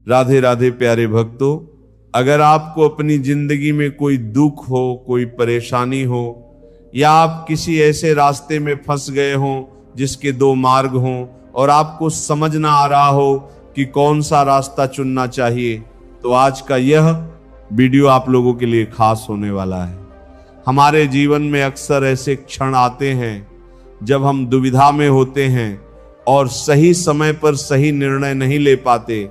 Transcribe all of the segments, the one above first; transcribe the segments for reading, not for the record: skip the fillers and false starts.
राधे राधे प्यारे भक्तों, अगर आपको अपनी जिंदगी में कोई दुख हो, कोई परेशानी हो, या आप किसी ऐसे रास्ते में फंस गए हो जिसके दो मार्ग हों और आपको समझ ना आ रहा हो कि कौन सा रास्ता चुनना चाहिए, तो आज का यह वीडियो आप लोगों के लिए खास होने वाला है। हमारे जीवन में अक्सर ऐसे क्षण आते हैं जब हम दुविधा में होते हैं और सही समय पर सही निर्णय नहीं ले पाते।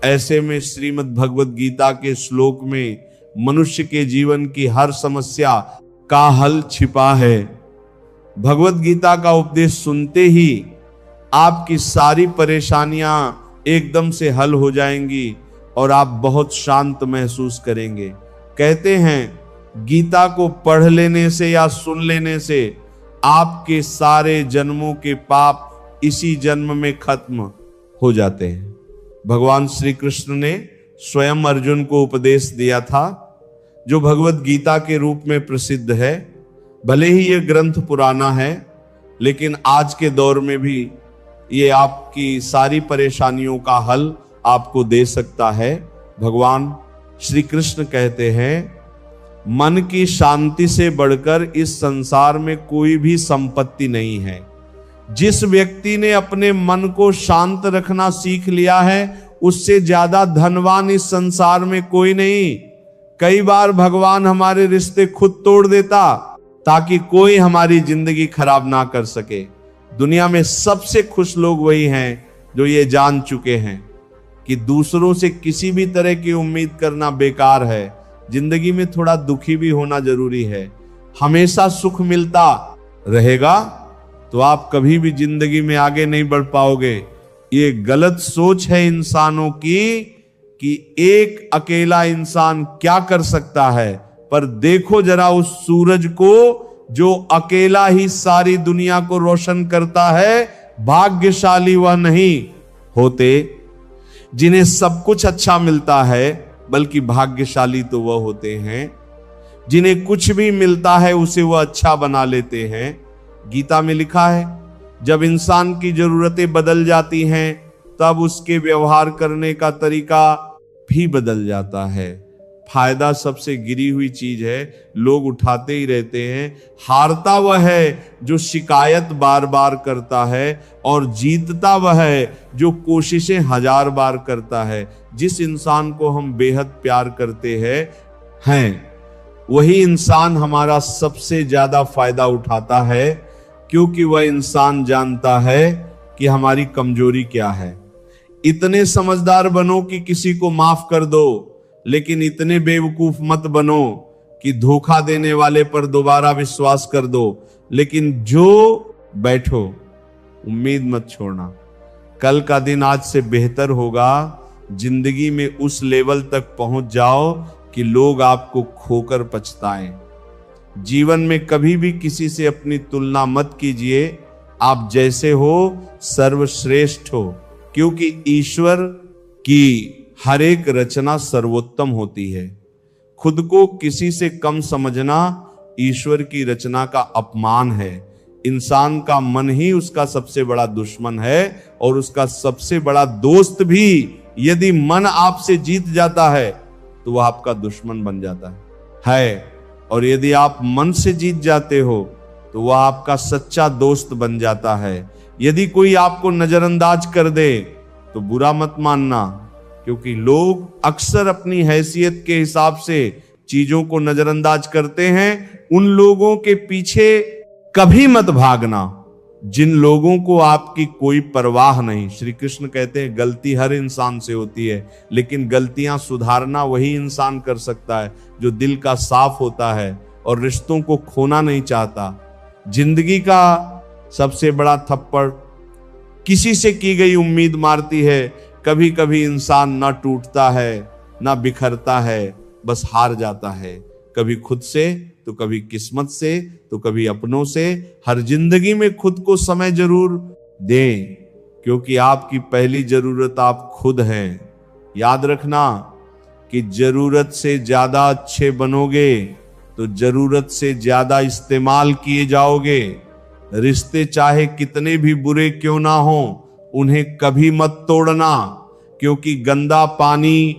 ऐसे में श्रीमद् भगवत गीता के श्लोक में मनुष्य के जीवन की हर समस्या का हल छिपा है। भगवत गीता का उपदेश सुनते ही आपकी सारी परेशानियां एकदम से हल हो जाएंगी और आप बहुत शांत महसूस करेंगे। कहते हैं गीता को पढ़ लेने से या सुन लेने से आपके सारे जन्मों के पाप इसी जन्म में खत्म हो जाते हैं। भगवान श्री कृष्ण ने स्वयं अर्जुन को उपदेश दिया था, जो भगवत गीता के रूप में प्रसिद्ध है। भले ही यह ग्रंथ पुराना है, लेकिन आज के दौर में भी ये आपकी सारी परेशानियों का हल आपको दे सकता है। भगवान श्री कृष्ण कहते हैं, मन की शांति से बढ़कर इस संसार में कोई भी संपत्ति नहीं है। जिस व्यक्ति ने अपने मन को शांत रखना सीख लिया है, उससे ज्यादा धनवान इस संसार में कोई नहीं। कई बार भगवान हमारे रिश्ते खुद तोड़ देता ताकि कोई हमारी जिंदगी खराब ना कर सके। दुनिया में सबसे खुश लोग वही हैं जो ये जान चुके हैं कि दूसरों से किसी भी तरह की उम्मीद करना बेकार है। जिंदगी में थोड़ा दुखी भी होना जरूरी है। हमेशा सुख मिलता रहेगा तो आप कभी भी जिंदगी में आगे नहीं बढ़ पाओगे। ये गलत सोच है इंसानों की कि एक अकेला इंसान क्या कर सकता है, पर देखो जरा उस सूरज को जो अकेला ही सारी दुनिया को रोशन करता है। भाग्यशाली वह नहीं होते जिन्हें सब कुछ अच्छा मिलता है, बल्कि भाग्यशाली तो वह होते हैं जिन्हें कुछ भी मिलता है उसे वह अच्छा बना लेते हैं। गीता में लिखा है, जब इंसान की जरूरतें बदल जाती हैं तब उसके व्यवहार करने का तरीका भी बदल जाता है। फायदा सबसे गिरी हुई चीज है, लोग उठाते ही रहते हैं। हारता वह है जो शिकायत बार बार करता है और जीतता वह है जो कोशिशें 1000 बार करता है। जिस इंसान को हम बेहद प्यार करते हैं वही इंसान हमारा सबसे ज्यादा फायदा उठाता है, क्योंकि वह इंसान जानता है कि हमारी कमजोरी क्या है। इतने समझदार बनो कि किसी को माफ कर दो, लेकिन इतने बेवकूफ मत बनो कि धोखा देने वाले पर दोबारा विश्वास कर दो। लेकिन जो बैठो, उम्मीद मत छोड़ना, कल का दिन आज से बेहतर होगा। जिंदगी में उस लेवल तक पहुंच जाओ कि लोग आपको खोकर पछताएं। जीवन में कभी भी किसी से अपनी तुलना मत कीजिए। आप जैसे हो सर्वश्रेष्ठ हो, क्योंकि ईश्वर की हर एक रचना सर्वोत्तम होती है। खुद को किसी से कम समझना ईश्वर की रचना का अपमान है। इंसान का मन ही उसका सबसे बड़ा दुश्मन है और उसका सबसे बड़ा दोस्त भी। यदि मन आपसे जीत जाता है तो वह आपका दुश्मन बन जाता है, और यदि आप मन से जीत जाते हो तो वह आपका सच्चा दोस्त बन जाता है। यदि कोई आपको नजरअंदाज कर दे तो बुरा मत मानना, क्योंकि लोग अक्सर अपनी हैसियत के हिसाब से चीजों को नजरअंदाज करते हैं। उन लोगों के पीछे कभी मत भागना जिन लोगों को आपकी कोई परवाह नहीं। श्री कृष्ण कहते हैं, गलती हर इंसान से होती है, लेकिन गलतियां सुधारना वही इंसान कर सकता है जो दिल का साफ होता है और रिश्तों को खोना नहीं चाहता। जिंदगी का सबसे बड़ा थप्पड़ किसी से की गई उम्मीद मारती है। कभी कभी इंसान न टूटता है न बिखरता है, बस हार जाता है। कभी खुद से तो कभी किस्मत से तो कभी अपनों से। हर जिंदगी में खुद को समय जरूर दें, क्योंकि आपकी पहली जरूरत आप खुद हैं। याद रखना कि जरूरत से ज्यादा अच्छे बनोगे तो जरूरत से ज्यादा इस्तेमाल किए जाओगे। रिश्ते चाहे कितने भी बुरे क्यों ना हो, उन्हें कभी मत तोड़ना। क्योंकि गंदा पानी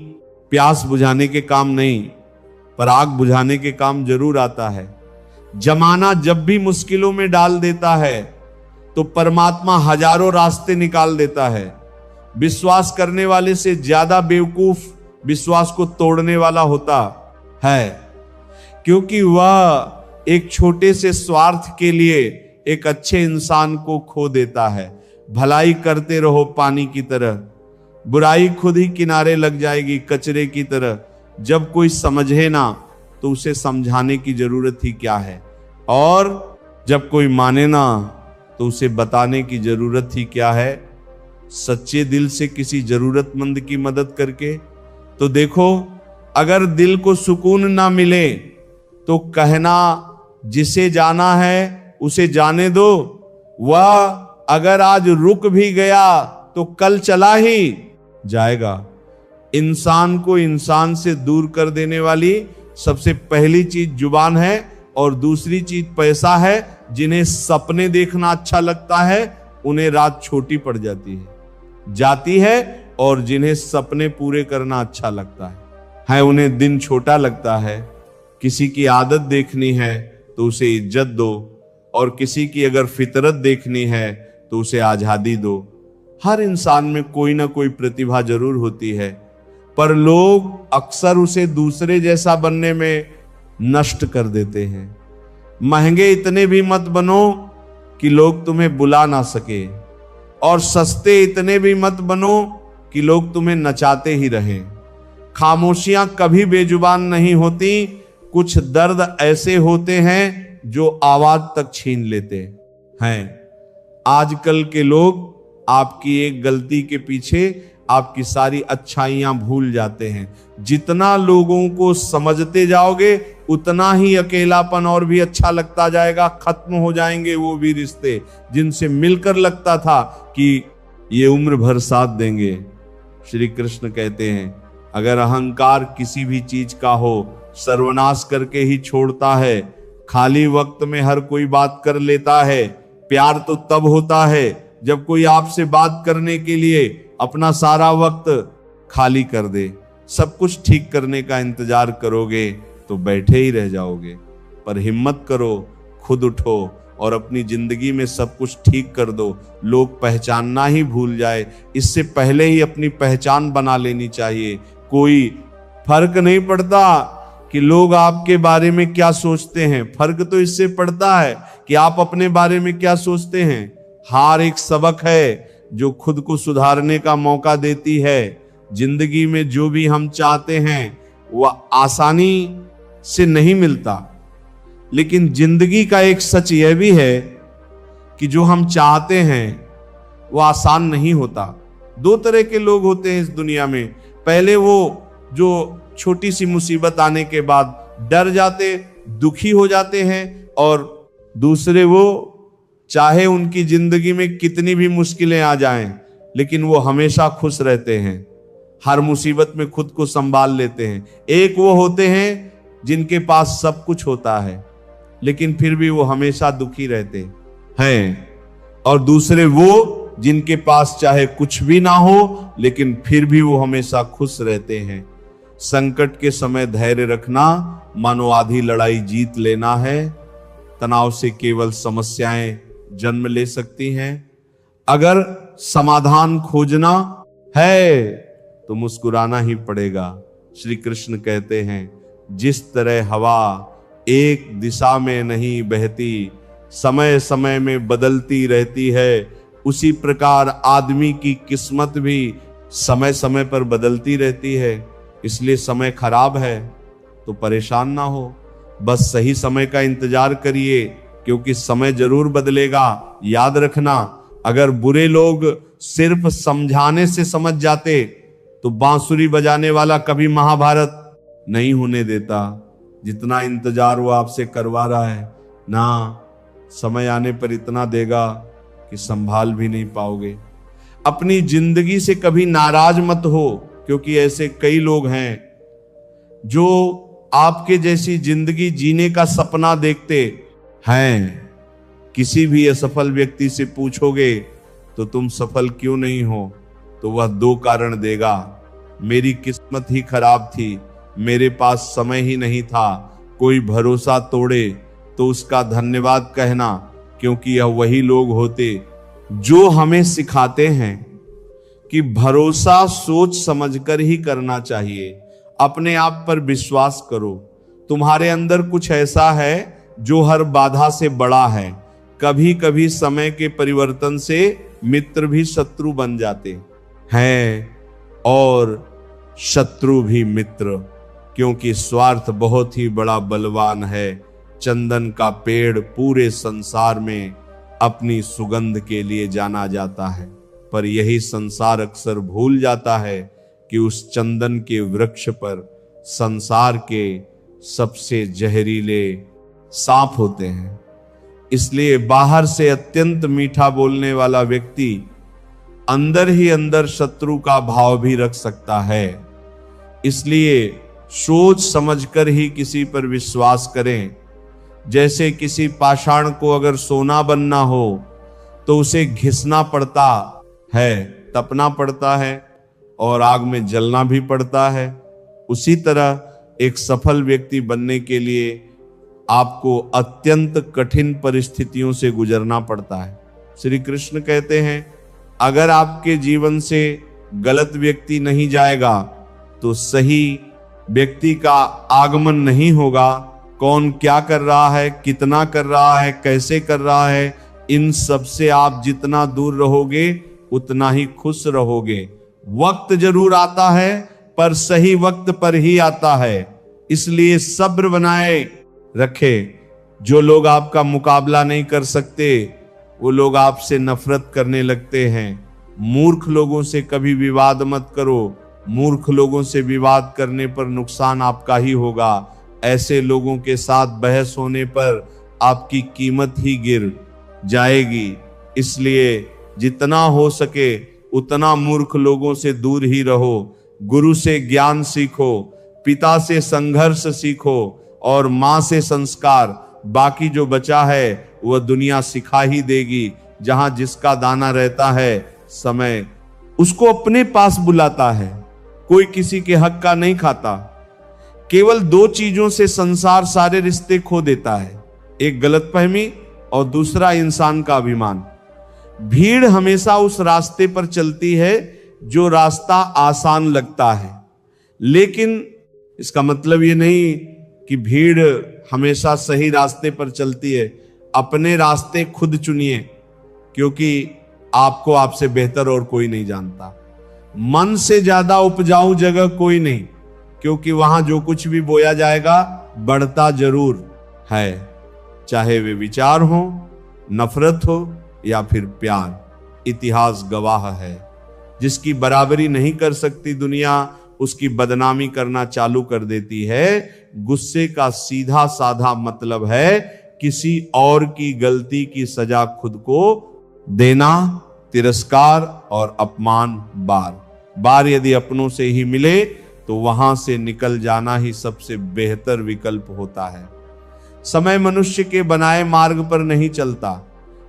प्यास बुझाने के काम नहीं, पर आग बुझाने के काम जरूर आता है। जमाना जब भी मुश्किलों में डाल देता है तो परमात्मा हजारों रास्ते निकाल देता है। विश्वास करने वाले से ज्यादा बेवकूफ विश्वास को तोड़ने वाला होता है, क्योंकि वह एक छोटे से स्वार्थ के लिए एक अच्छे इंसान को खो देता है। भलाई करते रहो पानी की तरह, बुराई खुद ही किनारे लग जाएगी कचरे की तरह। जब कोई समझे ना तो उसे समझाने की जरूरत ही क्या है, और जब कोई माने ना तो उसे बताने की जरूरत ही क्या है। सच्चे दिल से किसी जरूरतमंद की मदद करके तो देखो, अगर दिल को सुकून ना मिले तो कहना जिसे जाना है उसे जाने दो, वह अगर आज रुक भी गया तो कल चला ही जाएगा। इंसान को इंसान से दूर कर देने वाली सबसे पहली चीज जुबान है, और दूसरी चीज पैसा है। जिन्हें सपने देखना अच्छा लगता है उन्हें रात छोटी पड़ जाती है, और जिन्हें सपने पूरे करना अच्छा लगता है उन्हें दिन छोटा लगता है। किसी की आदत देखनी है तो उसे इज्जत दो, और किसी की अगर फितरत देखनी है तो उसे आजादी दो। हर इंसान में कोई ना कोई प्रतिभा जरूर होती है, पर लोग अक्सर उसे दूसरे जैसा बनने में नष्ट कर देते हैं। महंगे इतने भी मत बनो कि लोग तुम्हें बुला ना सके, और सस्ते इतने भी मत बनो कि लोग तुम्हें नचाते ही रहें। खामोशियां कभी बेजुबान नहीं होती, कुछ दर्द ऐसे होते हैं जो आवाज तक छीन लेते हैं। आजकल के लोग आपकी एक गलती के पीछे आपकी सारी अच्छाइयां भूल जाते हैं। जितना लोगों को समझते जाओगे उतना ही अकेलापन और भी अच्छा लगता जाएगा। खत्म हो जाएंगे वो भी रिश्ते जिनसे मिलकर लगता था कि ये उम्र भर साथ देंगे। श्री कृष्ण कहते हैं, अगर अहंकार किसी भी चीज का हो सर्वनाश करके ही छोड़ता है। खाली वक्त में हर कोई बात कर लेता है। प्यार तो तब होता है जब कोई आपसे बात करने के लिए अपना सारा वक्त खाली कर दे। सब कुछ ठीक करने का इंतजार करोगे तो बैठे ही रह जाओगे। पर हिम्मत करो, खुद उठो और अपनी जिंदगी में सब कुछ ठीक कर दो। लोग पहचानना ही भूल जाए, इससे पहले ही अपनी पहचान बना लेनी चाहिए। कोई फर्क नहीं पड़ता कि लोग आपके बारे में क्या सोचते हैं, फर्क तो इससे पड़ता है कि आप अपने बारे में क्या सोचते हैं। हार एक सबक है जो खुद को सुधारने का मौका देती है। जिंदगी में जो भी हम चाहते हैं वह आसानी से नहीं मिलता, लेकिन जिंदगी का एक सच यह भी है कि जो हम चाहते हैं वह आसान नहीं होता। दो तरह के लोग होते हैं इस दुनिया में। पहले वो जो छोटी सी मुसीबत आने के बाद डर जाते, दुखी हो जाते हैं, और दूसरे वो चाहे उनकी जिंदगी में कितनी भी मुश्किलें आ जाएं लेकिन वो हमेशा खुश रहते हैं, हर मुसीबत में खुद को संभाल लेते हैं। एक वो होते हैं जिनके पास सब कुछ होता है लेकिन फिर भी वो हमेशा दुखी रहते हैं, और दूसरे वो जिनके पास चाहे कुछ भी ना हो लेकिन फिर भी वो हमेशा खुश रहते हैं। संकट के समय धैर्य रखना मानो आधी लड़ाई जीत लेना है। तनाव से केवल समस्याएं जन्म ले सकती हैं। अगर समाधान खोजना है तो मुस्कुराना ही पड़ेगा। श्री कृष्ण कहते हैं, जिस तरह हवा एक दिशा में नहीं बहती, समय समय में बदलती रहती है, उसी प्रकार आदमी की किस्मत भी समय समय पर बदलती रहती है। इसलिए समय खराब है तो परेशान ना हो, बस सही समय का इंतजार करिए, क्योंकि समय जरूर बदलेगा। याद रखना, अगर बुरे लोग सिर्फ समझाने से समझ जाते तो बांसुरी बजाने वाला कभी महाभारत नहीं होने देता। जितना इंतजार वो आपसे करवा रहा है ना, समय आने पर इतना देगा कि संभाल भी नहीं पाओगे। अपनी जिंदगी से कभी नाराज मत हो, क्योंकि ऐसे कई लोग हैं जो आपके जैसी जिंदगी जीने का सपना देखते हैं। किसी भी असफल व्यक्ति से पूछोगे तो तुम सफल क्यों नहीं हो, तो वह दो कारण देगा। मेरी किस्मत ही खराब थी, मेरे पास समय ही नहीं था। कोई भरोसा तोड़े तो उसका धन्यवाद कहना, क्योंकि यह वही लोग होते जो हमें सिखाते हैं कि भरोसा सोच समझकर ही करना चाहिए। अपने आप पर विश्वास करो। तुम्हारे अंदर कुछ ऐसा है जो हर बाधा से बड़ा है। कभी कभी समय के परिवर्तन से मित्र भी शत्रु बन जाते हैं और शत्रु भी मित्र, क्योंकि स्वार्थ बहुत ही बड़ा बलवान है। चंदन का पेड़ पूरे संसार में अपनी सुगंध के लिए जाना जाता है, पर यही संसार अक्सर भूल जाता है कि उस चंदन के वृक्ष पर संसार के सबसे जहरीले सांप होते हैं। इसलिए बाहर से अत्यंत मीठा बोलने वाला व्यक्ति अंदर ही अंदर शत्रु का भाव भी रख सकता है। इसलिए सोच समझकर ही किसी पर विश्वास करें। जैसे किसी पाषाण को अगर सोना बनना हो तो उसे घिसना पड़ता है, तपना पड़ता है और आग में जलना भी पड़ता है। उसी तरह एक सफल व्यक्ति बनने के लिए आपको अत्यंत कठिन परिस्थितियों से गुजरना पड़ता है। श्री कृष्ण कहते हैं, अगर आपके जीवन से गलत व्यक्ति नहीं जाएगा तो सही व्यक्ति का आगमन नहीं होगा। कौन क्या कर रहा है, कितना कर रहा है, कैसे कर रहा है, इन सब से आप जितना दूर रहोगे उतना ही खुश रहोगे। वक्त जरूर आता है पर सही वक्त पर ही आता है। इसलिए सब्र बनाए रखे। जो लोग आपका मुकाबला नहीं कर सकते वो लोग आपसे नफरत करने लगते हैं। मूर्ख लोगों से कभी विवाद मत करो। मूर्ख लोगों से विवाद करने पर नुकसान आपका ही होगा। ऐसे लोगों के साथ बहस होने पर आपकी कीमत ही गिर जाएगी। इसलिए जितना हो सके उतना मूर्ख लोगों से दूर ही रहो। गुरु से ज्ञान सीखो, पिता से संघर्ष सीखो और माँ से संस्कार। बाकी जो बचा है वह दुनिया सिखा ही देगी। जहां जिसका दाना रहता है समय उसको अपने पास बुलाता है। कोई किसी के हक का नहीं खाता। केवल दो चीजों से संसार सारे रिश्ते खो देता है, एक गलतफहमी और दूसरा इंसान का अभिमान। भीड़ हमेशा उस रास्ते पर चलती है जो रास्ता आसान लगता है, लेकिन इसका मतलब ये नहीं कि भीड़ हमेशा सही रास्ते पर चलती है। अपने रास्ते खुद चुनिए, क्योंकि आपको आपसे बेहतर और कोई नहीं जानता। मन से ज्यादा उपजाऊ जगह कोई नहीं, क्योंकि वहां जो कुछ भी बोया जाएगा बढ़ता जरूर है, चाहे वे विचार हो, नफरत हो या फिर प्यार। इतिहास गवाह है। जिसकी बराबरी नहीं कर सकती दुनिया, उसकी बदनामी करना चालू कर देती है। गुस्से का सीधा साधा मतलब है किसी और की गलती की सजा खुद को देना। तिरस्कार और अपमान बार बार यदि अपनों से ही मिले तो वहां से निकल जाना ही सबसे बेहतर विकल्प होता है। समय मनुष्य के बनाए मार्ग पर नहीं चलता,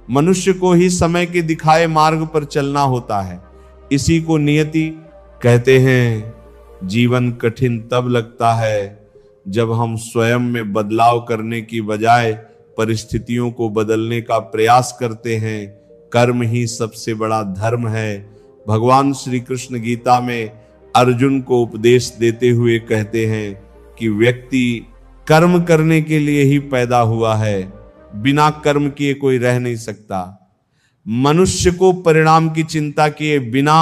मनुष्य को ही समय के दिखाए मार्ग पर चलना होता है। इसी को नियति कहते हैं। जीवन कठिन तब लगता है जब हम स्वयं में बदलाव करने की बजाय परिस्थितियों को बदलने का प्रयास करते हैं। कर्म ही सबसे बड़ा धर्म है। भगवान श्री कृष्ण गीता में अर्जुन को उपदेश देते हुए कहते हैं कि व्यक्ति कर्म करने के लिए ही पैदा हुआ है, बिना कर्म किए कोई रह नहीं सकता। मनुष्य को परिणाम की चिंता किए बिना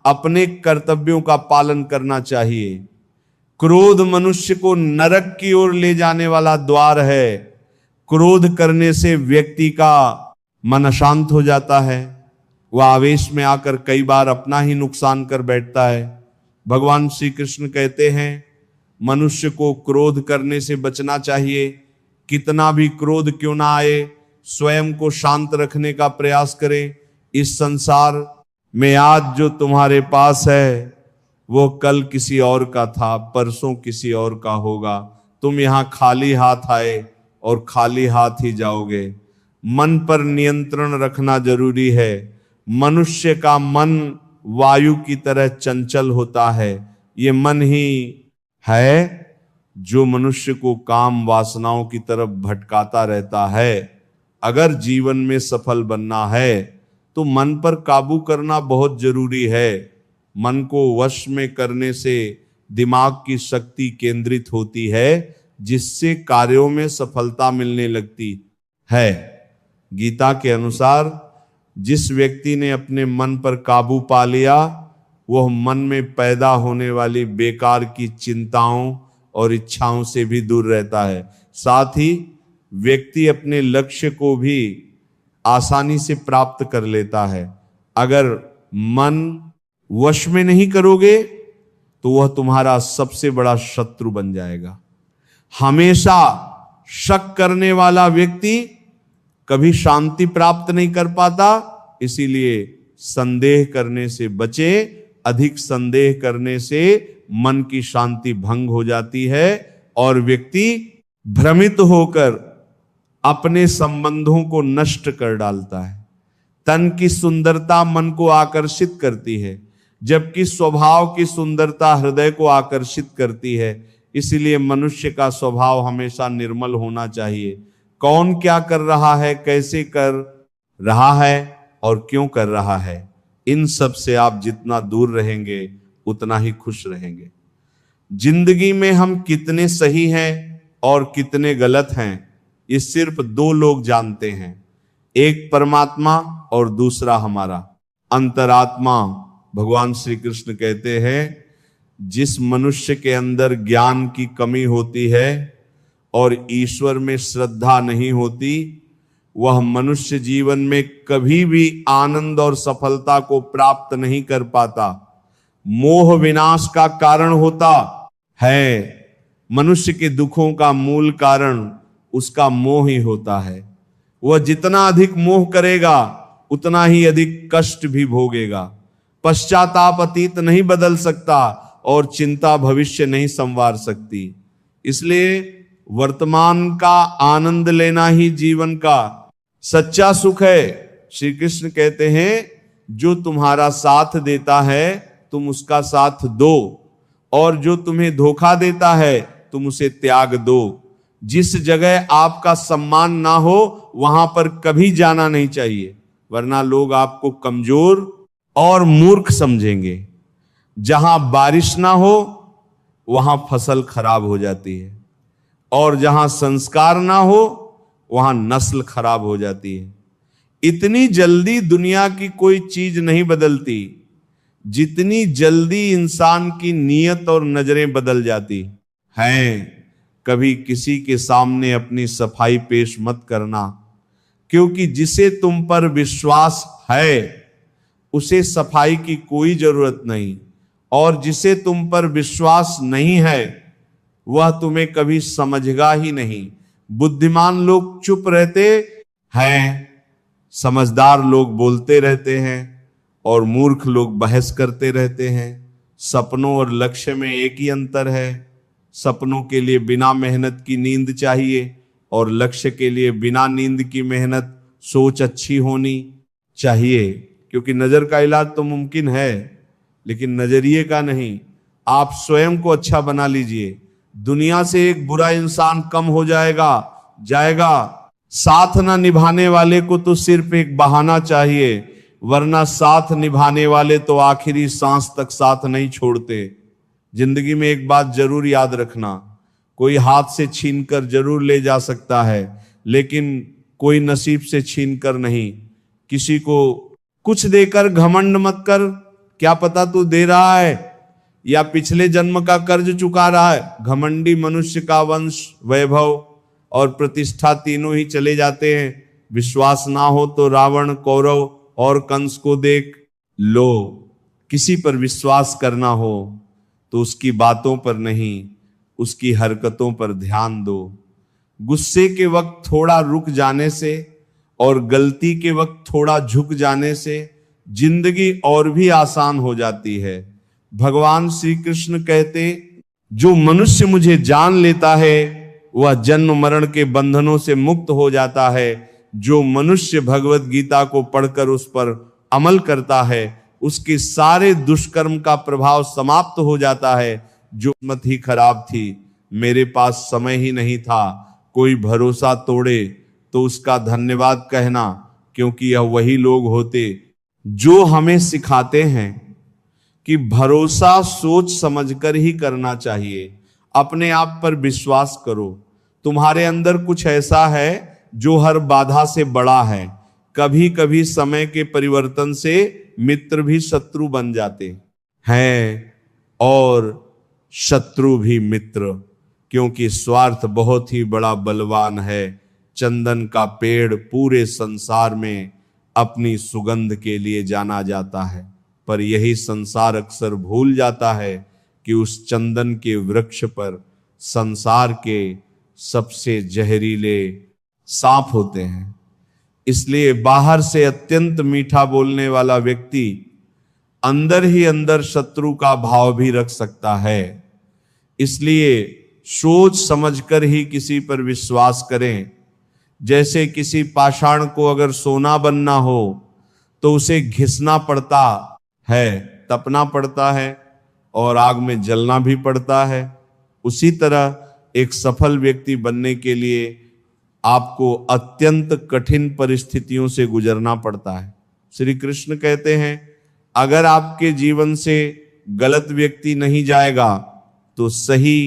अपने कर्तव्यों का पालन करना चाहिए। क्रोध मनुष्य को नरक की ओर ले जाने वाला द्वार है। क्रोध करने से व्यक्ति का मन अशांत हो जाता है। वह आवेश में आकर कई बार अपना ही नुकसान कर बैठता है। भगवान श्री कृष्ण कहते हैं मनुष्य को क्रोध करने से बचना चाहिए। कितना भी क्रोध क्यों ना आए, स्वयं को शांत रखने का प्रयास करें। इस संसार में आज जो तुम्हारे पास है वो कल किसी और का था, परसों किसी और का होगा। तुम यहां खाली हाथ आए और खाली हाथ ही जाओगे। मन पर नियंत्रण रखना जरूरी है। मनुष्य का मन वायु की तरह चंचल होता है। ये मन ही है जो मनुष्य को काम वासनाओं की तरफ भटकाता रहता है। अगर जीवन में सफल बनना है तो मन पर काबू करना बहुत जरूरी है। मन को वश में करने से दिमाग की शक्ति केंद्रित होती है, जिससे कार्यों में सफलता मिलने लगती है। गीता के अनुसार जिस व्यक्ति ने अपने मन पर काबू पा लिया, वह मन में पैदा होने वाली बेकार की चिंताओं और इच्छाओं से भी दूर रहता है। साथ ही व्यक्ति अपने लक्ष्य को भी आसानी से प्राप्त कर लेता है। अगर मन वश में नहीं करोगे तो वह तुम्हारा सबसे बड़ा शत्रु बन जाएगा। हमेशा शक करने वाला व्यक्ति कभी शांति प्राप्त नहीं कर पाता, इसीलिए संदेह करने से बचे। अधिक संदेह करने से मन की शांति भंग हो जाती है और व्यक्ति भ्रमित होकर अपने संबंधों को नष्ट कर डालता है। तन की सुंदरता मन को आकर्षित करती है, जबकि स्वभाव की सुंदरता हृदय को आकर्षित करती है। इसलिए मनुष्य का स्वभाव हमेशा निर्मल होना चाहिए। कौन क्या कर रहा है, कैसे कर रहा है और क्यों कर रहा है, इन सब से आप जितना दूर रहेंगे उतना ही खुश रहेंगे। जिंदगी में हम कितने सही हैं और कितने गलत हैं, ये सिर्फ दो लोग जानते हैं, एक परमात्मा और दूसरा हमारा अंतरात्मा। भगवान श्री कृष्ण कहते हैं, जिस मनुष्य के अंदर ज्ञान की कमी होती है और ईश्वर में श्रद्धा नहीं होती, वह मनुष्य जीवन में कभी भी आनंद और सफलता को प्राप्त नहीं कर पाता। मोह विनाश का कारण होता है। मनुष्य के दुखों का मूल कारण उसका मोह ही होता है। वह जितना अधिक मोह करेगा उतना ही अधिक कष्ट भी भोगेगा। पश्चाताप अतीत नहीं बदल सकता और चिंता भविष्य नहीं संवार सकती। इसलिए वर्तमान का आनंद लेना ही जीवन का सच्चा सुख है। श्री कृष्ण कहते हैं, जो तुम्हारा साथ देता है तुम उसका साथ दो, और जो तुम्हें धोखा देता है तुम उसे त्याग दो। जिस जगह आपका सम्मान ना हो वहां पर कभी जाना नहीं चाहिए, वरना लोग आपको कमजोर और मूर्ख समझेंगे। जहां बारिश ना हो वहां फसल खराब हो जाती है, और जहां संस्कार ना हो वहां नस्ल खराब हो जाती है। इतनी जल्दी दुनिया की कोई चीज नहीं बदलती जितनी जल्दी इंसान की नीयत और नजरें बदल जाती हैं। कभी किसी के सामने अपनी सफाई पेश मत करना, क्योंकि जिसे तुम पर विश्वास है उसे सफाई की कोई जरूरत नहीं, और जिसे तुम पर विश्वास नहीं है वह तुम्हें कभी समझेगा ही नहीं। बुद्धिमान लोग चुप रहते हैं, समझदार लोग बोलते रहते हैं, और मूर्ख लोग बहस करते रहते हैं। सपनों और लक्ष्य में एक ही अंतर है। सपनों के लिए बिना मेहनत की नींद चाहिए, और लक्ष्य के लिए बिना नींद की मेहनत, सोच अच्छी होनी चाहिए। क्योंकि नजर का इलाज तो मुमकिन है, लेकिन नजरिए का नहीं। आप स्वयं को अच्छा बना लीजिए, दुनिया से एक बुरा इंसान कम हो जाएगा। साथ ना निभाने वाले को तो सिर्फ एक बहाना चाहिए, वरना साथ निभाने वाले तो आखिरी सांस तक साथ नहीं छोड़ते। जिंदगी में एक बात जरूर याद रखना, कोई हाथ से छीनकर जरूर ले जा सकता है, लेकिन कोई नसीब से छीनकर नहीं। किसी को कुछ देकर घमंड मत कर, क्या पता तू दे रहा है या पिछले जन्म का कर्ज चुका रहा है। घमंडी मनुष्य का वंश, वैभव और प्रतिष्ठा तीनों ही चले जाते हैं। विश्वास ना हो तो रावण, कौरव और कंस को देख लो। किसी पर विश्वास करना हो तो उसकी बातों पर नहीं, उसकी हरकतों पर ध्यान दो। गुस्से के वक्त थोड़ा रुक जाने से और गलती के वक्त थोड़ा झुक जाने से जिंदगी और भी आसान हो जाती है। भगवान श्री कृष्ण कहते, जो मनुष्य मुझे जान लेता है वह जन्म मरण के बंधनों से मुक्त हो जाता है। जो मनुष्य भगवत गीता को पढ़कर उस पर अमल करता है उसके सारे दुष्कर्म का प्रभाव समाप्त हो जाता है। जो किस्मत ही खराब थी, मेरे पास समय ही नहीं था, कोई भरोसा तोड़े तो उसका धन्यवाद कहना, क्योंकि यह वही लोग होते जो हमें सिखाते हैं कि भरोसा सोच समझकर ही करना चाहिए। अपने आप पर विश्वास करो। तुम्हारे अंदर कुछ ऐसा है जो हर बाधा से बड़ा है। कभी कभी समय के परिवर्तन से मित्र भी शत्रु बन जाते हैं और शत्रु भी मित्र, क्योंकि स्वार्थ बहुत ही बड़ा बलवान है। चंदन का पेड़ पूरे संसार में अपनी सुगंध के लिए जाना जाता है, पर यही संसार अक्सर भूल जाता है कि उस चंदन के वृक्ष पर संसार के सबसे जहरीले सांप होते हैं। इसलिए बाहर से अत्यंत मीठा बोलने वाला व्यक्ति अंदर ही अंदर शत्रु का भाव भी रख सकता है। इसलिए सोच समझकर ही किसी पर विश्वास करें। जैसे किसी पाषाण को अगर सोना बनना हो तो उसे घिसना पड़ता है, तपना पड़ता है और आग में जलना भी पड़ता है। उसी तरह एक सफल व्यक्ति बनने के लिए आपको अत्यंत कठिन परिस्थितियों से गुजरना पड़ता है। श्री कृष्ण कहते हैं, अगर आपके जीवन से गलत व्यक्ति नहीं जाएगा तो सही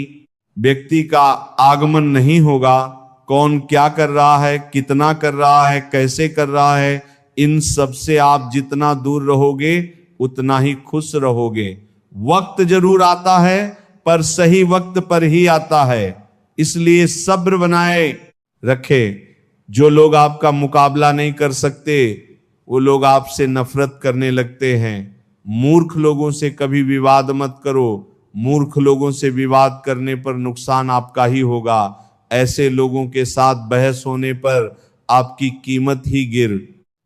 व्यक्ति का आगमन नहीं होगा। कौन क्या कर रहा है, कितना कर रहा है, कैसे कर रहा है, इन सब से आप जितना दूर रहोगे उतना ही खुश रहोगे। वक्त जरूर आता है पर सही वक्त पर ही आता है। इसलिए सब्र बनाए रखे। जो लोग आपका मुकाबला नहीं कर सकते वो लोग आपसे नफरत करने लगते हैं। मूर्ख लोगों से कभी विवाद मत करो। मूर्ख लोगों से विवाद करने पर नुकसान आपका ही होगा। ऐसे लोगों के साथ बहस होने पर आपकी कीमत ही गिर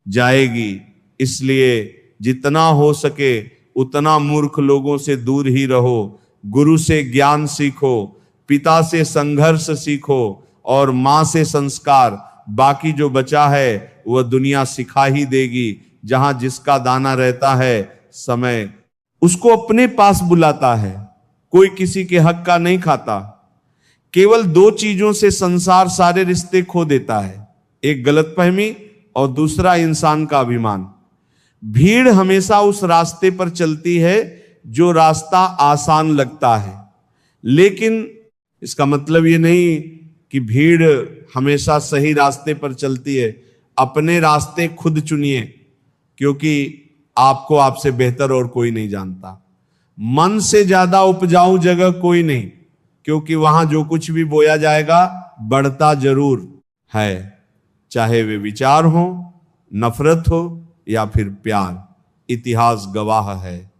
जाएगी। इसलिए जितना हो सके उतना मूर्ख लोगों से दूर ही रहो। गुरु से ज्ञान सीखो, पिता से संघर्ष सीखो और मां से संस्कार। बाकी जो बचा है वह दुनिया सिखा ही देगी। जहां जिसका दाना रहता है समय उसको अपने पास बुलाता है। कोई किसी के हक का नहीं खाता। केवल दो चीजों से संसार सारे रिश्ते खो देता है, एक गलतफहमी और दूसरा इंसान का अभिमान। भीड़ हमेशा उस रास्ते पर चलती है जो रास्ता आसान लगता है, लेकिन इसका मतलब ये नहीं कि भीड़ हमेशा सही रास्ते पर चलती है। अपने रास्ते खुद चुनिए, क्योंकि आपको आपसे बेहतर और कोई नहीं जानता। मन से ज्यादा उपजाऊ जगह कोई नहीं, क्योंकि वहां जो कुछ भी बोया जाएगा बढ़ता जरूर है, चाहे वे विचार हो, नफरत हो या फिर प्यार। इतिहास गवाह है।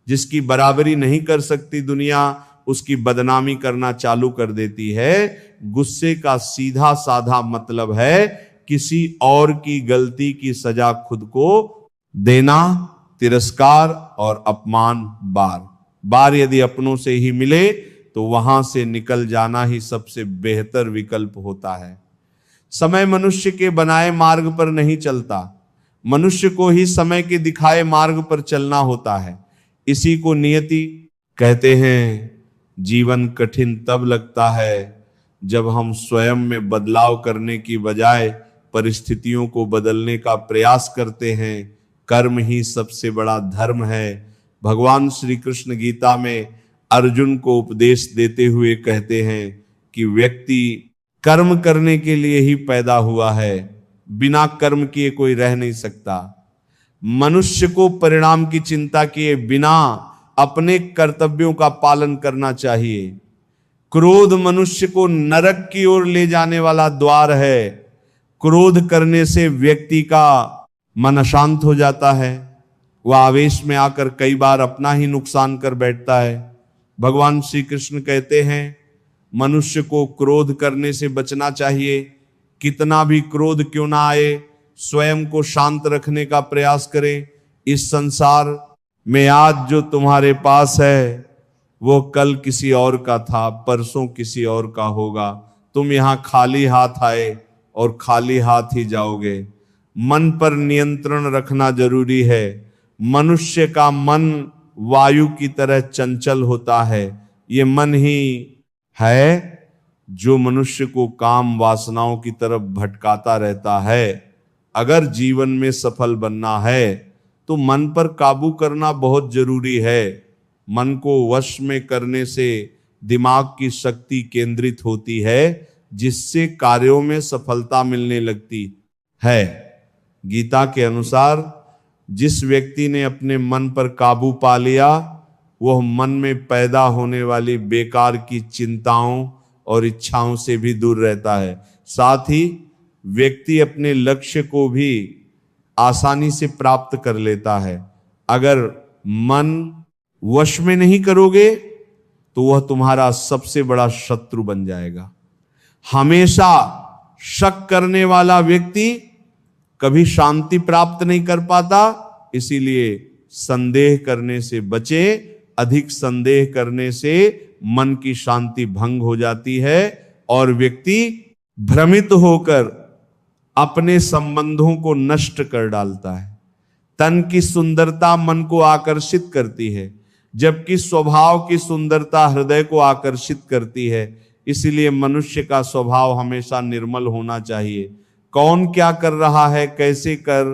जिसकी बराबरी नहीं कर सकती दुनिया, उसकी बदनामी करना चालू कर देती है। गुस्से का सीधा साधा मतलब है किसी और की गलती की सजा खुद को देना। तिरस्कार और अपमान बार बार यदि अपनों से ही मिले तो वहां से निकल जाना ही सबसे बेहतर विकल्प होता है। समय मनुष्य के बनाए मार्ग पर नहीं चलता, मनुष्य को ही समय के दिखाए मार्ग पर चलना होता है। इसी को नियति कहते हैं। जीवन कठिन तब लगता है जब हम स्वयं में बदलाव करने की बजाय परिस्थितियों को बदलने का प्रयास करते हैं। कर्म ही सबसे बड़ा धर्म है। भगवान श्री कृष्ण गीता में अर्जुन को उपदेश देते हुए कहते हैं कि व्यक्ति कर्म करने के लिए ही पैदा हुआ है, बिना कर्म किए कोई रह नहीं सकता। मनुष्य को परिणाम की चिंता किए बिना अपने कर्तव्यों का पालन करना चाहिए। क्रोध मनुष्य को नरक की ओर ले जाने वाला द्वार है। क्रोध करने से व्यक्ति का मन अशांत हो जाता है। वह आवेश में आकर कई बार अपना ही नुकसान कर बैठता है। भगवान श्री कृष्ण कहते हैं मनुष्य को क्रोध करने से बचना चाहिए। कितना भी क्रोध क्यों ना आए, स्वयं को शांत रखने का प्रयास करें। इस संसार में आज जो तुम्हारे पास है वो कल किसी और का था, परसों किसी और का होगा। तुम यहां खाली हाथ आए और खाली हाथ ही जाओगे। मन पर नियंत्रण रखना जरूरी है। मनुष्य का मन वायु की तरह चंचल होता है। ये मन ही है जो मनुष्य को काम वासनाओं की तरफ भटकाता रहता है। अगर जीवन में सफल बनना है तो मन पर काबू करना बहुत जरूरी है। मन को वश में करने से दिमाग की शक्ति केंद्रित होती है, जिससे कार्यों में सफलता मिलने लगती है। गीता के अनुसार जिस व्यक्ति ने अपने मन पर काबू पा लिया, वह मन में पैदा होने वाली बेकार की चिंताओं और इच्छाओं से भी दूर रहता है। साथ ही व्यक्ति अपने लक्ष्य को भी आसानी से प्राप्त कर लेता है। अगर मन वश में नहीं करोगे तो वह तुम्हारा सबसे बड़ा शत्रु बन जाएगा। हमेशा शक करने वाला व्यक्ति कभी शांति प्राप्त नहीं कर पाता, इसीलिए संदेह करने से बचे। अधिक संदेह करने से मन की शांति भंग हो जाती है और व्यक्ति भ्रमित होकर अपने संबंधों को नष्ट कर डालता है। तन की सुंदरता मन को आकर्षित करती है, जबकि स्वभाव की सुंदरता हृदय को आकर्षित करती है। इसलिए मनुष्य का स्वभाव हमेशा निर्मल होना चाहिए। कौन क्या कर रहा है, कैसे कर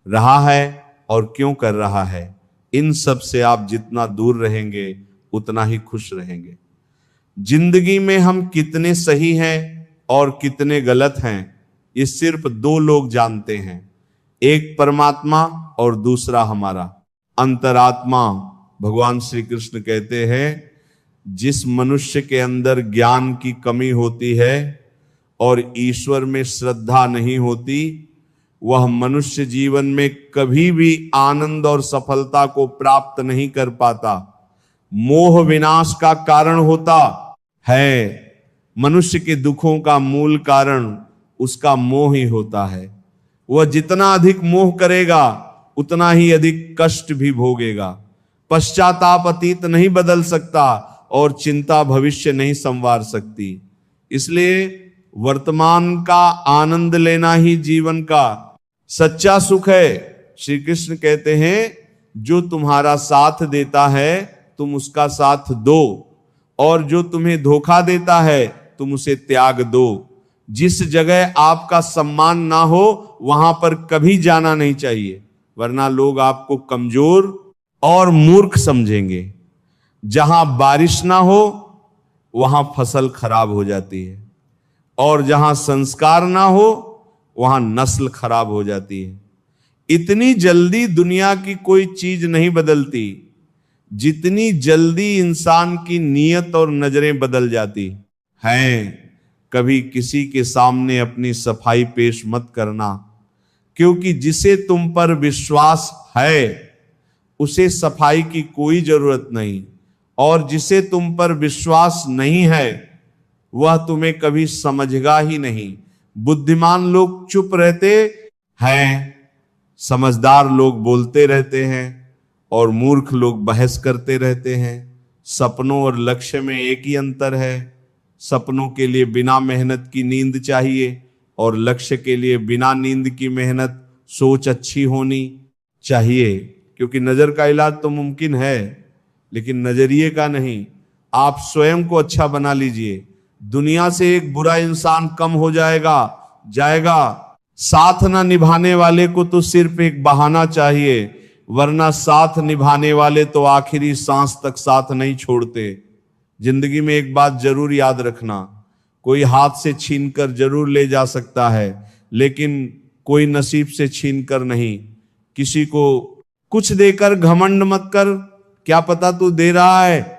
रहा है और क्यों कर रहा है, इन सब से आप जितना दूर रहेंगे उतना ही खुश रहेंगे। जिंदगी में हम कितने सही हैं और कितने गलत हैं, ये सिर्फ दो लोग जानते हैं, एक परमात्मा और दूसरा हमारा अंतरात्मा। भगवान श्री कृष्ण कहते हैं, जिस मनुष्य के अंदर ज्ञान की कमी होती है और ईश्वर में श्रद्धा नहीं होती, वह मनुष्य जीवन में कभी भी आनंद और सफलता को प्राप्त नहीं कर पाता। मोह विनाश का कारण होता है। मनुष्य के दुखों का मूल कारण उसका मोह ही होता है। वह जितना अधिक मोह करेगा उतना ही अधिक कष्ट भी भोगेगा। पश्चाताप अतीत नहीं बदल सकता और चिंता भविष्य नहीं संवार सकती। इसलिए वर्तमान का आनंद लेना ही जीवन का सच्चा सुख है। श्री कृष्ण कहते हैं, जो तुम्हारा साथ देता है तुम उसका साथ दो, और जो तुम्हें धोखा देता है तुम उसे त्याग दो। जिस जगह आपका सम्मान ना हो वहां पर कभी जाना नहीं चाहिए, वरना लोग आपको कमजोर और मूर्ख समझेंगे। जहां बारिश ना हो वहां फसल खराब हो जाती है, और जहां संस्कार ना हो वहां नस्ल खराब हो जाती है। इतनी जल्दी दुनिया की कोई चीज नहीं बदलती जितनी जल्दी इंसान की नीयत और नजरें बदल जाती हैं। कभी किसी के सामने अपनी सफाई पेश मत करना, क्योंकि जिसे तुम पर विश्वास है उसे सफाई की कोई जरूरत नहीं, और जिसे तुम पर विश्वास नहीं है वह तुम्हें कभी समझेगा ही नहीं। बुद्धिमान लोग चुप रहते हैं, समझदार लोग बोलते रहते हैं, और मूर्ख लोग बहस करते रहते हैं। सपनों और लक्ष्य में एक ही अंतर है। सपनों के लिए बिना मेहनत की नींद चाहिए, और लक्ष्य के लिए बिना नींद की मेहनत, सोच अच्छी होनी चाहिए। क्योंकि नजर का इलाज तो मुमकिन है, लेकिन नजरिए का नहीं। आप स्वयं को अच्छा बना लीजिए, दुनिया से एक बुरा इंसान कम हो जाएगा। साथ ना निभाने वाले को तो सिर्फ एक बहाना चाहिए, वरना साथ निभाने वाले तो आखिरी सांस तक साथ नहीं छोड़ते। जिंदगी में एक बात जरूर याद रखना, कोई हाथ से छीनकर जरूर ले जा सकता है, लेकिन कोई नसीब से छीनकर नहीं। किसी को कुछ देकर घमंड मत कर, क्या पता तू दे रहा है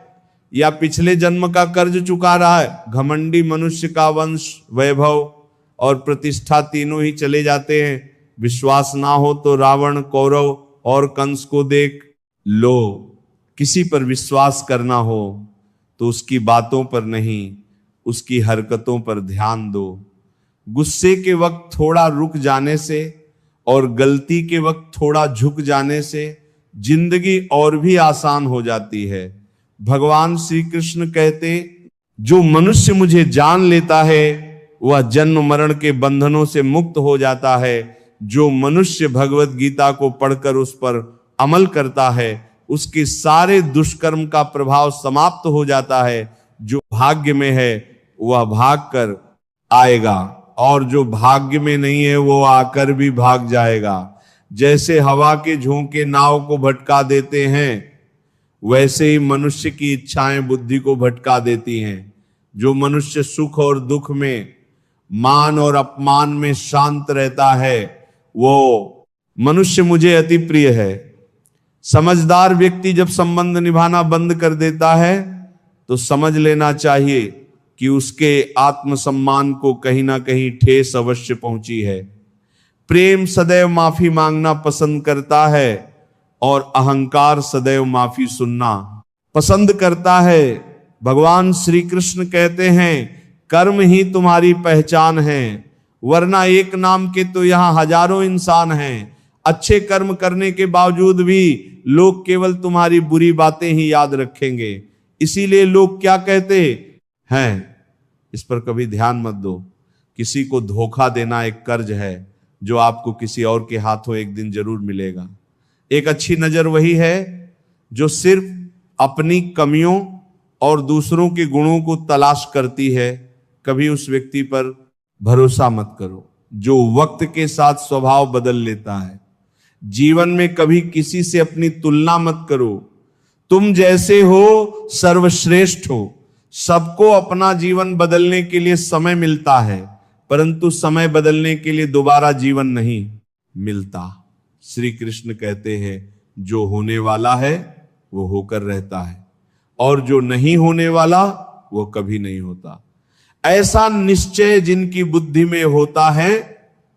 या पिछले जन्म का कर्ज चुका रहा है। घमंडी मनुष्य का वंश, वैभव और प्रतिष्ठा तीनों ही चले जाते हैं। विश्वास ना हो तो रावण, कौरव और कंस को देख लो। किसी पर विश्वास करना हो तो उसकी बातों पर नहीं, उसकी हरकतों पर ध्यान दो। गुस्से के वक्त थोड़ा रुक जाने से और गलती के वक्त थोड़ा झुक जाने से जिंदगी और भी आसान हो जाती है। भगवान श्री कृष्ण कहते, जो मनुष्य मुझे जान लेता है वह जन्म मरण के बंधनों से मुक्त हो जाता है। जो मनुष्य भगवत गीता को पढ़कर उस पर अमल करता है उसके सारे दुष्कर्म का प्रभाव समाप्त हो जाता है। जो भाग्य में है वह भाग कर आएगा और जो भाग्य में नहीं है वो आकर भी भाग जाएगा। जैसे हवा के झोंके नाव को भटका देते हैं, वैसे ही मनुष्य की इच्छाएं बुद्धि को भटका देती हैं। जो मनुष्य सुख और दुख में, मान और अपमान में शांत रहता है, वो मनुष्य मुझे अति प्रिय है। समझदार व्यक्ति जब संबंध निभाना बंद कर देता है तो समझ लेना चाहिए कि उसके आत्मसम्मान को कहीं ना कहीं ठेस अवश्य पहुंची है। प्रेम सदैव माफी मांगना पसंद करता है और अहंकार सदैव माफी सुनना पसंद करता है। भगवान श्री कृष्ण कहते हैं कर्म ही तुम्हारी पहचान है, वरना एक नाम के तो यहां हजारों इंसान हैं। अच्छे कर्म करने के बावजूद भी लोग केवल तुम्हारी बुरी बातें ही याद रखेंगे। इसीलिए लोग क्या कहते हैं, इस पर कभी ध्यान मत दो। किसी को धोखा देना एक कर्ज है जो आपको किसी और के हाथों एक दिन जरूर मिलेगा। एक अच्छी नजर वही है जो सिर्फ अपनी कमियों और दूसरों के गुणों को तलाश करती है। कभी उस व्यक्ति पर भरोसा मत करो जो वक्त के साथ स्वभाव बदल लेता है। जीवन में कभी किसी से अपनी तुलना मत करो। तुम जैसे हो सर्वश्रेष्ठ हो। सबको अपना जीवन बदलने के लिए समय मिलता है, परंतु समय बदलने के लिए दोबारा जीवन नहीं मिलता। श्री कृष्ण कहते हैं जो होने वाला है वो होकर रहता है और जो नहीं होने वाला वो कभी नहीं होता। ऐसा निश्चय जिनकी बुद्धि में होता है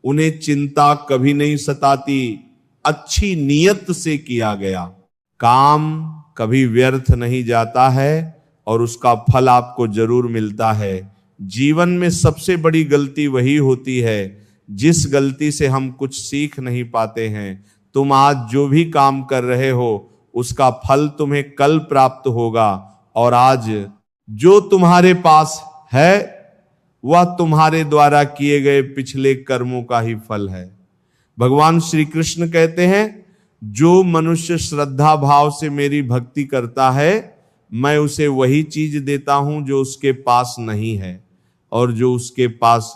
उन्हें चिंता कभी नहीं सताती। अच्छी नियत से किया गया काम कभी व्यर्थ नहीं जाता है और उसका फल आपको जरूर मिलता है। जीवन में सबसे बड़ी गलती वही होती है जिस गलती से हम कुछ सीख नहीं पाते हैं। तुम आज जो भी काम कर रहे हो उसका फल तुम्हें कल प्राप्त होगा और आज जो तुम्हारे पास है वह तुम्हारे द्वारा किए गए पिछले कर्मों का ही फल है। भगवान श्री कृष्ण कहते हैं जो मनुष्य श्रद्धा भाव से मेरी भक्ति करता है मैं उसे वही चीज देता हूं जो उसके पास नहीं है, और जो उसके पास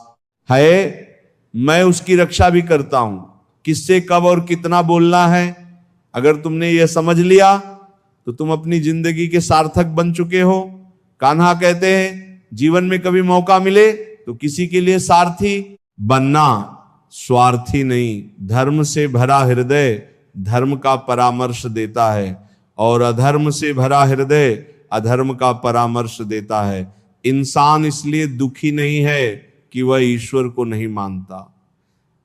है मैं उसकी रक्षा भी करता हूं। किससे कब और कितना बोलना है, अगर तुमने यह समझ लिया तो तुम अपनी जिंदगी के सार्थक बन चुके हो। कान्हा कहते हैं जीवन में कभी मौका मिले तो किसी के लिए सारथी बनना, स्वार्थी नहीं। धर्म से भरा हृदय धर्म का परामर्श देता है और अधर्म से भरा हृदय अधर्म का परामर्श देता है। इंसान इसलिए दुखी नहीं है कि वह ईश्वर को नहीं मानता।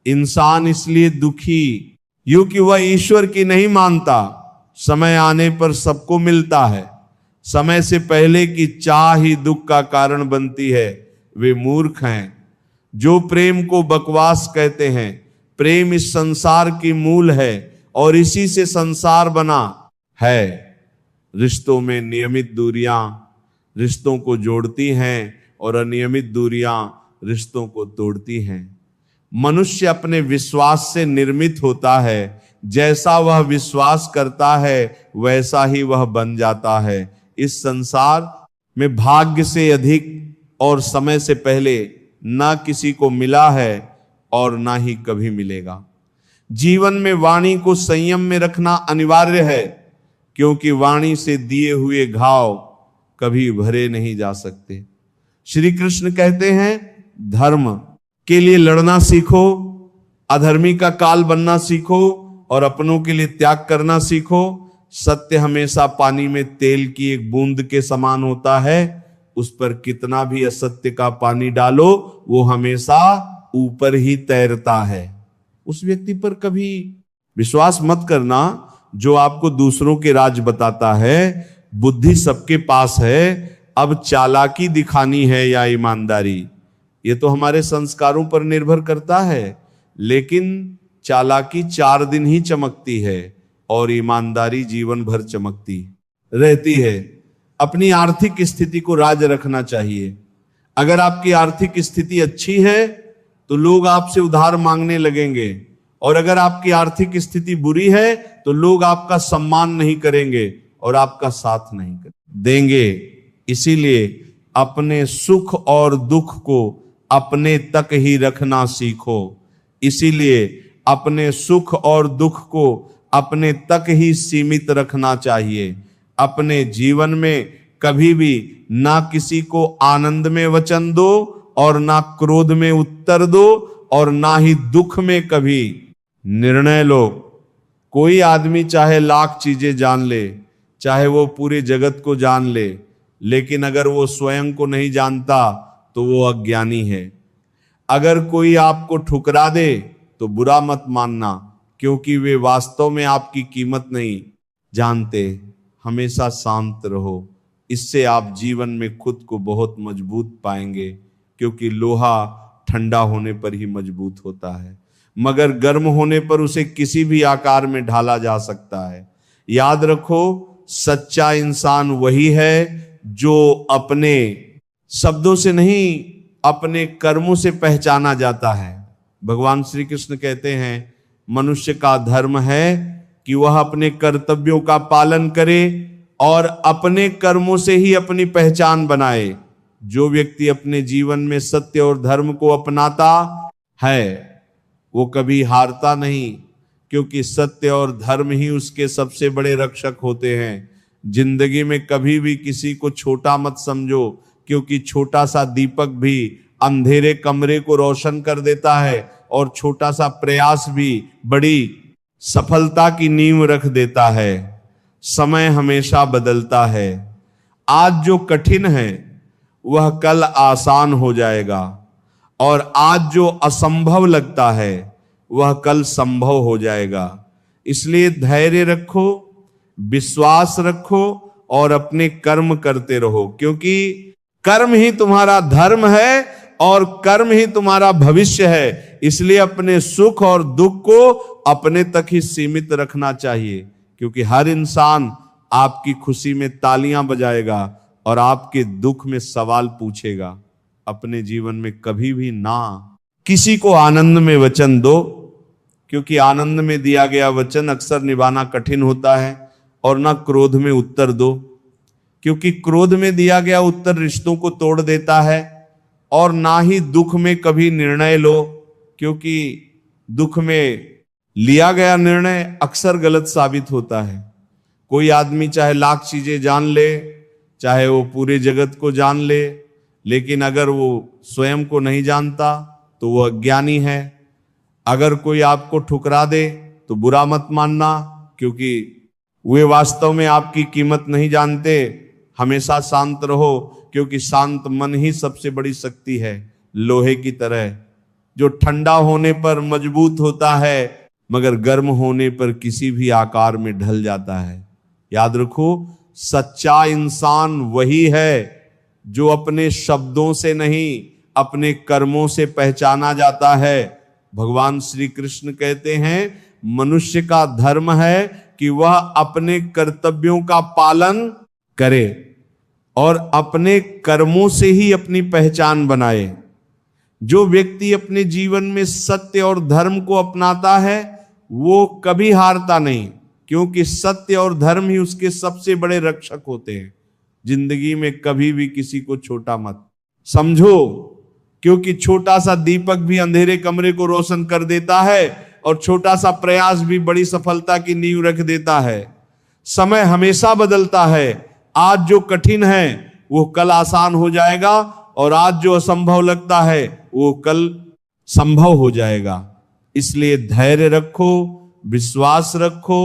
इंसान इसलिए दुखी यूं कि वह ईश्वर की नहीं मानता। समय आने पर सबको मिलता है। समय से पहले की चाह ही दुख का कारण बनती है। वे मूर्ख हैं जो प्रेम को बकवास कहते हैं। प्रेम इस संसार की मूल है और इसी से संसार बना है। रिश्तों में नियमित दूरियां रिश्तों को जोड़ती हैं और अनियमित दूरियां रिश्तों को तोड़ती हैं। मनुष्य अपने विश्वास से निर्मित होता है। जैसा वह विश्वास करता है वैसा ही वह बन जाता है। इस संसार में भाग्य से अधिक और समय से पहले ना किसी को मिला है और ना ही कभी मिलेगा। जीवन में वाणी को संयम में रखना अनिवार्य है, क्योंकि वाणी से दिए हुए घाव कभी भरे नहीं जा सकते। श्री कृष्ण कहते हैं धर्म के लिए लड़ना सीखो, अधर्मी का काल बनना सीखो और अपनों के लिए त्याग करना सीखो। सत्य हमेशा पानी में तेल की एक बूंद के समान होता है। उस पर कितना भी असत्य का पानी डालो वो हमेशा ऊपर ही तैरता है। उस व्यक्ति पर कभी विश्वास मत करना जो आपको दूसरों के राज बताता है। बुद्धि सबके पास है, अब चालाकी दिखानी है या ईमानदारी, ये तो हमारे संस्कारों पर निर्भर करता है। लेकिन चालाकी 4 दिन ही चमकती है और ईमानदारी जीवन भर चमकती रहती है। अपनी आर्थिक स्थिति को राज रखना चाहिए। अगर आपकी आर्थिक स्थिति अच्छी है तो लोग आपसे उधार मांगने लगेंगे और अगर आपकी आर्थिक स्थिति बुरी है तो लोग आपका सम्मान नहीं करेंगे और आपका साथ नहीं देंगे। इसीलिए अपने सुख और दुख को अपने तक ही रखना सीखो। इसीलिए अपने सुख और दुख को अपने तक ही सीमित रखना चाहिए। अपने जीवन में कभी भी ना किसी को आनंद में वचन दो और ना क्रोध में उत्तर दो और ना ही दुख में कभी निर्णय लो। कोई आदमी चाहे लाख चीजें जान ले, चाहे वो पूरे जगत को जान ले, लेकिन अगर वो स्वयं को नहीं जानता तो वो अज्ञानी है। अगर कोई आपको ठुकरा दे तो बुरा मत मानना, क्योंकि वे वास्तव में आपकी कीमत नहीं जानते। हमेशा शांत रहो, इससे आप जीवन में खुद को बहुत मजबूत पाएंगे, क्योंकि लोहा ठंडा होने पर ही मजबूत होता है, मगर गर्म होने पर उसे किसी भी आकार में ढाला जा सकता है। याद रखो, सच्चा इंसान वही है जो अपने शब्दों से नहीं अपने कर्मों से पहचाना जाता है। भगवान श्री कृष्ण कहते हैं, मनुष्य का धर्म है कि वह अपने कर्तव्यों का पालन करे और अपने कर्मों से ही अपनी पहचान बनाए। जो व्यक्ति अपने जीवन में सत्य और धर्म को अपनाता है वो कभी हारता नहीं, क्योंकि सत्य और धर्म ही उसके सबसे बड़े रक्षक होते हैं। जिंदगी में कभी भी किसी को छोटा मत समझो, क्योंकि छोटा सा दीपक भी अंधेरे कमरे को रोशन कर देता है और छोटा सा प्रयास भी बड़ी सफलता की नींव रख देता है। समय हमेशा बदलता है। आज जो कठिन है वह कल आसान हो जाएगा, और आज जो असंभव लगता है वह कल संभव हो जाएगा। इसलिए धैर्य रखो, विश्वास रखो और अपने कर्म करते रहो, क्योंकि कर्म ही तुम्हारा धर्म है और कर्म ही तुम्हारा भविष्य है। इसलिए अपने सुख और दुख को अपने तक ही सीमित रखना चाहिए, क्योंकि हर इंसान आपकी खुशी में तालियां बजाएगा और आपके दुख में सवाल पूछेगा। अपने जीवन में कभी भी ना किसी को आनंद में वचन दो, क्योंकि आनंद में दिया गया वचन अक्सर निभाना कठिन होता है, और ना क्रोध में उत्तर दो, क्योंकि क्रोध में दिया गया उत्तर रिश्तों को तोड़ देता है। और ना ही दुख में कभी निर्णय लो, क्योंकि दुख में लिया गया निर्णय अक्सर गलत साबित होता है। कोई आदमी चाहे लाख चीजें जान ले, चाहे वो पूरे जगत को जान ले, लेकिन अगर वो स्वयं को नहीं जानता तो वो अज्ञानी है। अगर कोई आपको ठुकरा दे तो बुरा मत मानना, क्योंकि वे वास्तव में आपकी कीमत नहीं जानते। हमेशा शांत रहो, क्योंकि शांत मन ही सबसे बड़ी शक्ति है, लोहे की तरह, जो ठंडा होने पर मजबूत होता है मगर गर्म होने पर किसी भी आकार में ढल जाता है। याद रखो, सच्चा इंसान वही है जो अपने शब्दों से नहीं अपने कर्मों से पहचाना जाता है। भगवान श्री कृष्ण कहते हैं, मनुष्य का धर्म है कि वह अपने कर्तव्यों का पालन करे और अपने कर्मों से ही अपनी पहचान बनाए। जो व्यक्ति अपने जीवन में सत्य और धर्म को अपनाता है वो कभी हारता नहीं, क्योंकि सत्य और धर्म ही उसके सबसे बड़े रक्षक होते हैं। जिंदगी में कभी भी किसी को छोटा मत समझो, क्योंकि छोटा सा दीपक भी अंधेरे कमरे को रोशन कर देता है और छोटा सा प्रयास भी बड़ी सफलता की नींव रख देता है। समय हमेशा बदलता है। आज जो कठिन है वो कल आसान हो जाएगा, और आज जो असंभव लगता है वो कल संभव हो जाएगा। इसलिए धैर्य रखो, विश्वास रखो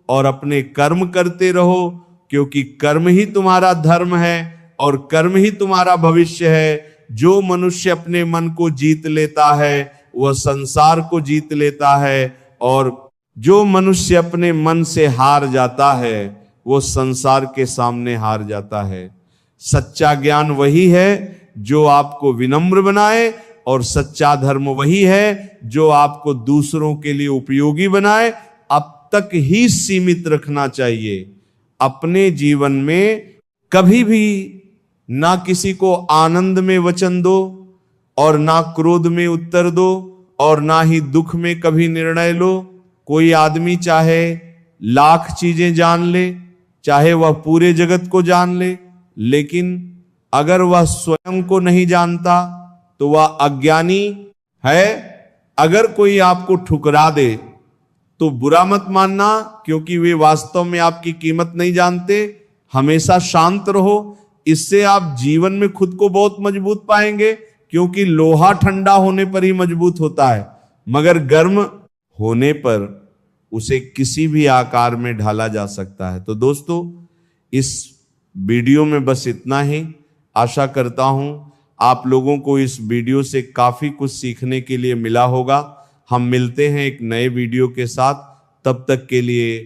और अपने कर्म करते रहो, क्योंकि कर्म ही तुम्हारा धर्म है और कर्म ही तुम्हारा भविष्य है। जो मनुष्य अपने मन को जीत लेता है वह संसार को जीत लेता है, और जो मनुष्य अपने मन से हार जाता है वो संसार के सामने हार जाता है। सच्चा ज्ञान वही है जो आपको विनम्र बनाए, और सच्चा धर्म वही है जो आपको दूसरों के लिए उपयोगी बनाए। अब तक ही सीमित रखना चाहिए। अपने जीवन में कभी भी ना किसी को आनंद में वचन दो और ना क्रोध में उत्तर दो और ना ही दुख में कभी निर्णय लो। कोई आदमी चाहे लाख चीजें जान ले, चाहे वह पूरे जगत को जान ले, लेकिन अगर वह स्वयं को नहीं जानता तो वह अज्ञानी है। अगर कोई आपको ठुकरा दे तो बुरा मत मानना, क्योंकि वे वास्तव में आपकी कीमत नहीं जानते। हमेशा शांत रहो, इससे आप जीवन में खुद को बहुत मजबूत पाएंगे, क्योंकि लोहा ठंडा होने पर ही मजबूत होता है, मगर गर्म होने पर उसे किसी भी आकार में ढाला जा सकता है। तो दोस्तों, इस वीडियो में बस इतना ही। आशा करता हूं आप लोगों को इस वीडियो से काफी कुछ सीखने के लिए मिला होगा। हम मिलते हैं एक नए वीडियो के साथ, तब तक के लिए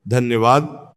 धन्यवाद।